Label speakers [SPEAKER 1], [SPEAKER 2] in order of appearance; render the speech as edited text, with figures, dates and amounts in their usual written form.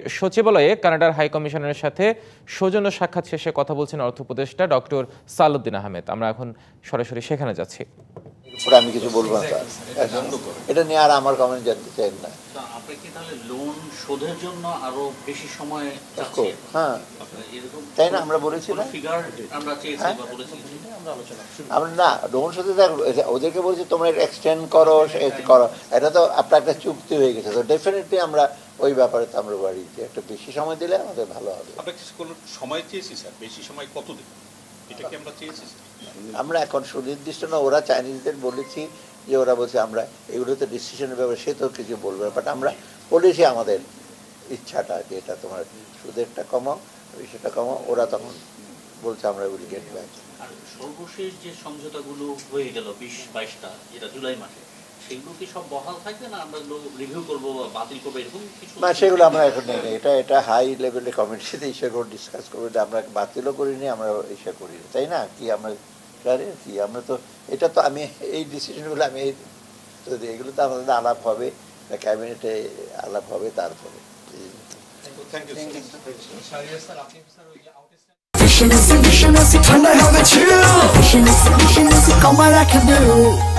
[SPEAKER 1] সচিবালয়ে কানাডার হাই কমিশনারের সাথে সৌজন্য সাক্ষাৎ শেষে কথা বলছেন অর্থ উপদেষ্টা ডক্টর সালাউদ্দিন আহমেদ। আমরা এখন সরাসরি সেখানে যাচ্ছি।
[SPEAKER 2] আমি কিছু বলবো না, এটা নিয়ে আর আমার কমেন্ট জানতে চাই না।
[SPEAKER 3] আপনি কি তাহলে লোন শোধের জন্য আরো বেশি সময়
[SPEAKER 2] হ্যাঁ তাই না, আমরা বলেছি না, আমরা না লোন শোধে ওদেরকে বলছি তোমরা এক্সটেন্ড করো করো, এটা তো আপনার একটা চুক্তি হয়ে গেছে, তো ডেফিনেটলি আমরা ওই ব্যাপারে তো আমরা বাড়ি যে একটা বেশি সময় দিলে আমাদের ভালো হবে।
[SPEAKER 4] সময় চেয়েছি স্যার, বেশি সময় কতদিন এটা কি আমরা চেয়েছি?
[SPEAKER 2] আমরা এখন সুনির্দিষ্ট না, ওরা চাইনিজদের বলেছি যে ওরা বলছে আমরা এগুলোতে ডিসিশনের ব্যাপারে সে তো কিছু বলবে না, বাট আমরা বলেছি আমাদের ইচ্ছাটা যে এটা তোমার সুদেরটা কমাও, বিষয়টা কমাও, ওরা তখন বলছে আমরা উইল গেট ব্যাক।
[SPEAKER 3] আর সর্বশেষ যে সমঝোতাগুলো হয়ে গেল 20-22টা যেটা জুলাই মাসে, সেগুলো কি সব বহাল থাকবে না আমরা রিভিউ করবো বা বাতিল করবো এরকম কিছু?
[SPEAKER 2] না, সেগুলো আমরা এখন নেই, এটা হাই লেভেলে কমিটিতে ইস্যুগুলো ডিসকাস করবো, আমরা বাতিলও করিনি, আমরা ইস্যু করিনি, তাই না? কি আমরা কি আমরা তো এটা তো আমি এই ডিসিশনগুলো আমি এগুলো তো আমাদের আলাপ হবে, ক্যাবিনেটে আলাপ হবে তারপরে।
[SPEAKER 5] Vision is a vision, as it turned out how the chill. Vision is a vision, as it come out I can do.